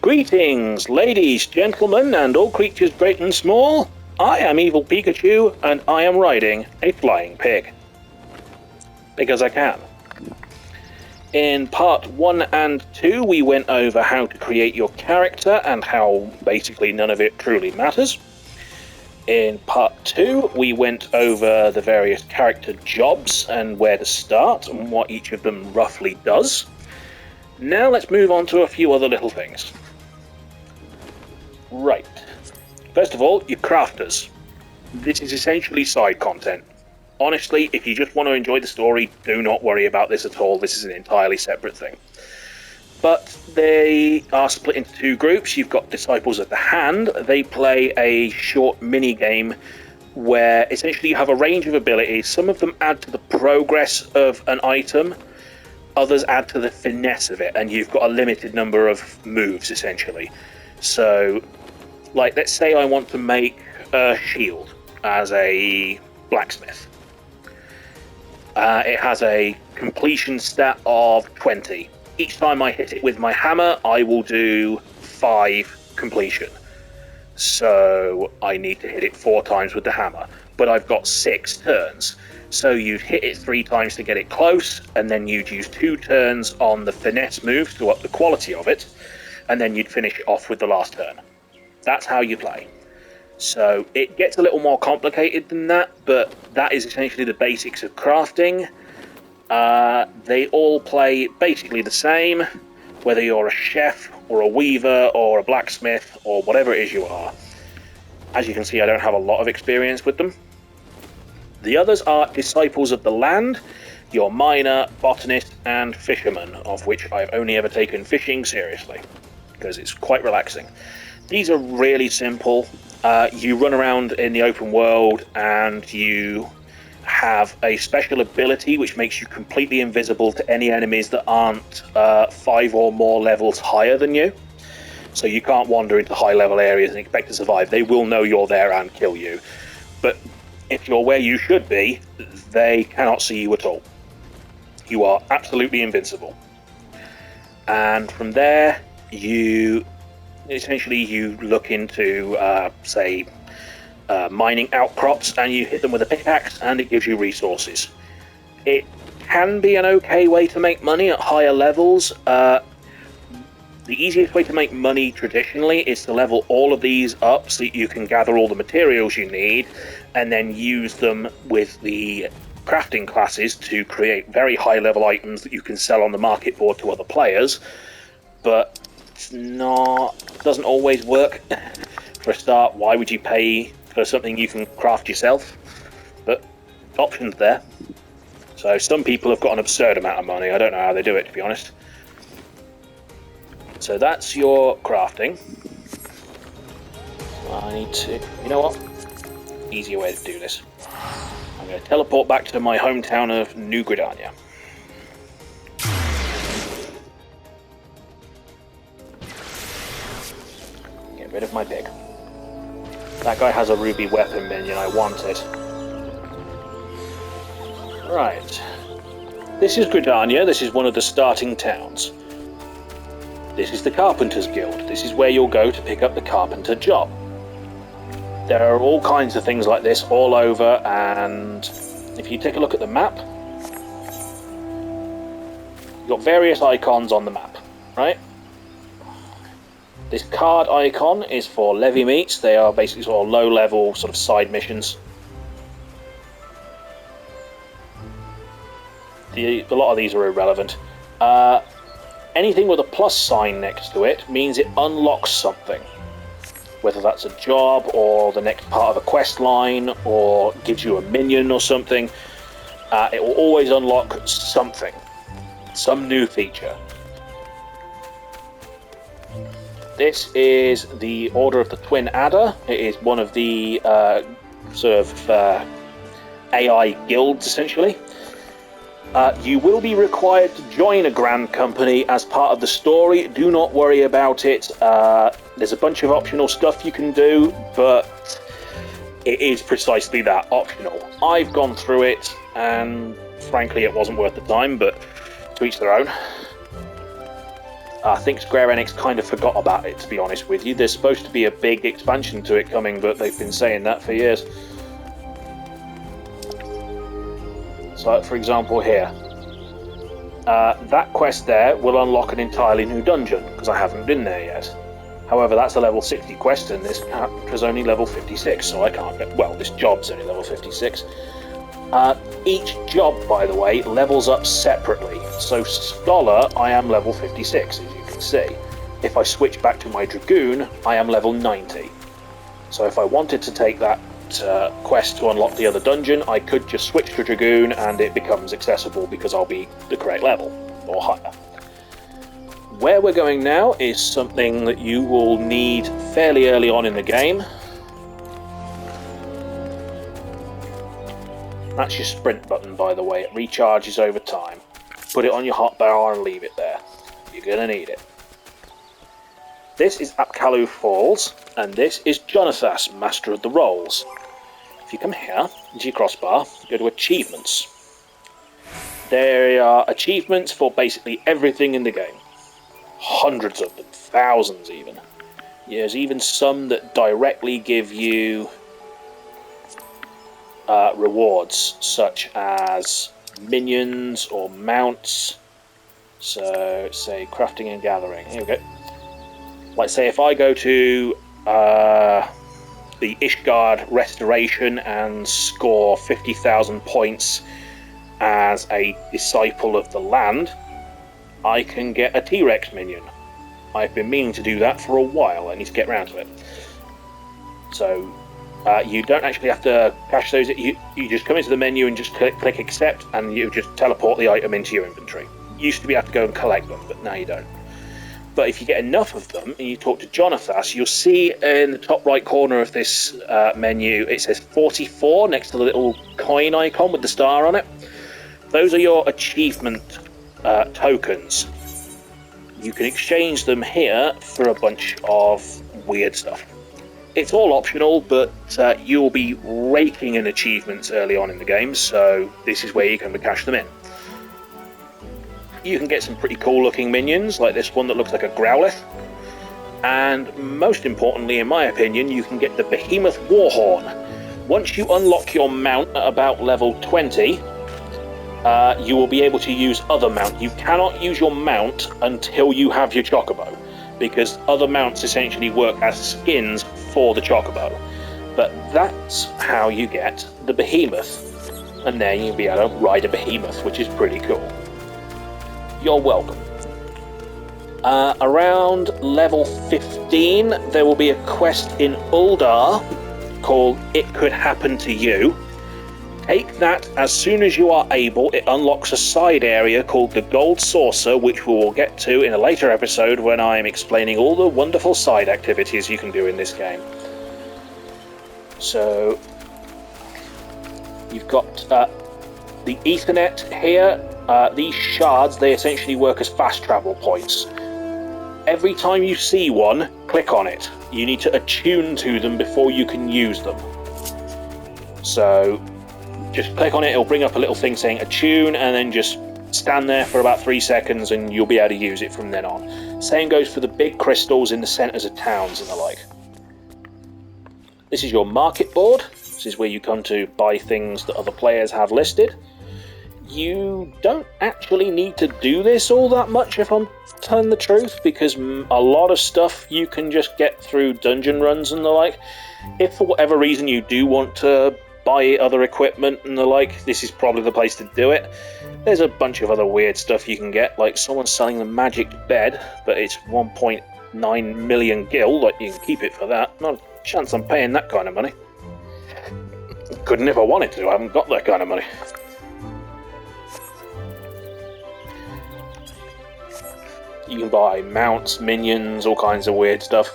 Greetings, ladies, gentlemen, and all creatures great and small. I am Evil Pikachu, and I am riding a flying pig. Because I can. In part 1 and 2, we went over how to create your character and how basically none of it truly matters. In part 2, we went over the various character jobs and where to start and what each of them roughly does. Now let's move on to a few other little things. Right. First of all, your crafters. This is essentially side content. Honestly, if you just want to enjoy the story, do not worry about this at all. This is an entirely separate thing. But they are split into two groups. You've got Disciples of the Hand. They play a short mini-game where essentially you have a range of abilities. Some of them add to the progress of an item. Others add to the finesse of it. And you've got a limited number of moves, essentially. So, like, let's say I want to make a shield as a blacksmith. It has a completion stat of 20. Each time I hit it with my hammer, I will do 5 completion. So I need to hit it 4 times with the hammer. But I've got 6 turns. So you'd hit it 3 times to get it close, and then you'd use 2 turns on the finesse moves to up the quality of it, and then you'd finish it off with the last turn. That's how you play. So it gets a little more complicated than that, but that is essentially the basics of crafting. They all play basically the same, whether you're a chef or a weaver or a blacksmith or whatever it is you are. As you can see, I don't have a lot of experience with them. The others are Disciples of the Land, your miner, botanist, and fisherman, of which I've only ever taken fishing seriously, because it's quite relaxing. These are really simple. You run around in the open world and you have a special ability which makes you completely invisible to any enemies that aren't 5 or more levels higher than you. So you can't wander into high level areas and expect to survive. They will know you're there and kill you. But if you're where you should be, they cannot see you at all. You are absolutely invincible. And from there, you look into, mining outcrops, and you hit them with a pickaxe, and it gives you resources. It can be an okay way to make money at higher levels. The easiest way to make money traditionally is to level all of these up so that you can gather all the materials you need, and then use them with the crafting classes to create very high level items that you can sell on the market board to other players. But doesn't always work. For a start, why would you pay for something you can craft yourself? But options there. So some people have got an absurd amount of money. I don't know how they do it, to be honest. So that's your crafting. I need to... You know what? Easier way to do this. I'm going to teleport back to my hometown of New Gridania. Get rid of my pig. That guy has a ruby weapon minion, I want it. Right. This is Gridania, this is one of the starting towns. This is the Carpenter's Guild. This is where you'll go to pick up the carpenter job. There are all kinds of things like this all over, and if you take a look at the map, you've got various icons on the map, right? This card icon is for levy meets. They are basically sort of low-level sort of side missions. A lot of these are irrelevant. Anything with a plus sign next to it means it unlocks something. Whether that's a job, or the next part of a quest line, or gives you a minion or something. It will always unlock something. Some new feature. This is the Order of the Twin Adder. It is one of the AI guilds, essentially. You will be required to join a grand company as part of the story. Do not worry about it. There's a bunch of optional stuff you can do, but it is precisely that, optional. I've gone through it, and frankly it wasn't worth the time, but to each their own. I think Square Enix kind of forgot about it, to be honest with you. There's supposed to be a big expansion to it coming, but they've been saying that for years. So, for example, here. That quest there will unlock an entirely new dungeon, because I haven't been there yet. However, that's a level 60 quest, and this character's only level 56, so I can't get... Well, this job's only level 56. Each job, by the way, levels up separately. So Scholar, I am level 56, as you can see. If I switch back to my Dragoon, I am level 90. So if I wanted to take that quest to unlock the other dungeon, I could just switch to Dragoon and it becomes accessible because I'll be the correct level, or higher. Where we're going now is something that you will need fairly early on in the game. That's your sprint button, by the way. It recharges over time. Put it on your hotbar and leave it there. You're going to need it. This is Apkallu Falls, and this is Jonathas, Master of the Rolls. If you come here, into your crossbar, go to Achievements. There are achievements for basically everything in the game. Hundreds of them, thousands even. There's even some that directly give you rewards, such as minions or mounts. So, say, crafting and gathering. Here we go. Like, say, if I go to the Ishgard Restoration and score 50,000 points as a Disciple of the Land, I can get a T-Rex minion. I've been meaning to do that for a while. I need to get around to it. So, you don't actually have to cache those. You just come into the menu and just click Accept, and you just teleport the item into your inventory. Used to be able to go and collect them, but now you don't. But if you get enough of them and you talk to Jonathas, you'll see in the top right corner of this menu, it says 44 next to the little coin icon with the star on it. Those are your achievement tokens. You can exchange them here for a bunch of weird stuff. It's all optional, but you'll be raking in achievements early on in the game, so this is where you can cash them in. You can get some pretty cool looking minions, like this one that looks like a Growlithe. And most importantly, in my opinion, you can get the Behemoth Warhorn. Once you unlock your mount at about level 20, you will be able to use other mount. You cannot use your mount until you have your Chocobo, because other mounts essentially work as skins for the Chocobo. But that's how you get the Behemoth. And then you'll be able to ride a Behemoth, which is pretty cool. You're welcome. Around level 15, there will be a quest in Uldar called It Could Happen to You. Take that as soon as you are able. It unlocks a side area called the Gold Saucer, which we will get to in a later episode when I am explaining all the wonderful side activities you can do in this game. So, you've got the Ethernet here. These shards, they essentially work as fast travel points. Every time you see one, click on it. You need to attune to them before you can use them. So, just click on it, it'll bring up a little thing saying attune, and then just stand there for about 3 seconds and you'll be able to use it from then on. Same goes for the big crystals in the centres of towns and the like. This is your market board. This is where you come to buy things that other players have listed. You don't actually need to do this all that much, if I'm telling the truth, because a lot of stuff you can just get through dungeon runs and the like. If for whatever reason you do want to buy other equipment and the like, this is probably the place to do it. There's a bunch of other weird stuff you can get, like someone's selling the magic bed, but it's 1.9 million gil, like you can keep it for that. Not a chance I'm paying that kind of money. Couldn't if I wanted to, I haven't got that kind of money. You can buy mounts, minions, all kinds of weird stuff.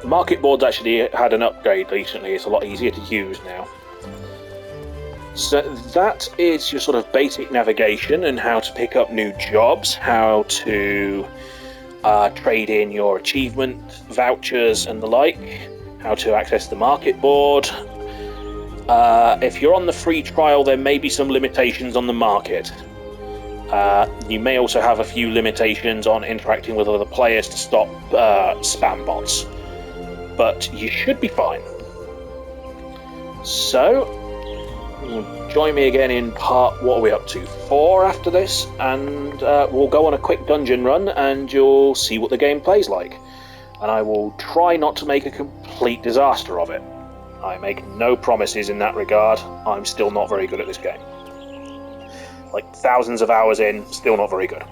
The market board's actually had an upgrade recently, it's a lot easier to use now. So that is your sort of basic navigation and how to pick up new jobs, how to trade in your achievement vouchers and the like, how to access the market board. If you're on the free trial, there may be some limitations on the market. You may also have a few limitations on interacting with other players to stop spam bots, but you should be fine. So, join me again in part, what are we up to, 4 after this, and we'll go on a quick dungeon run and you'll see what the game plays like. And I will try not to make a complete disaster of it. I make no promises in that regard. I'm still not very good at this game. Like, thousands of hours in, still not very good.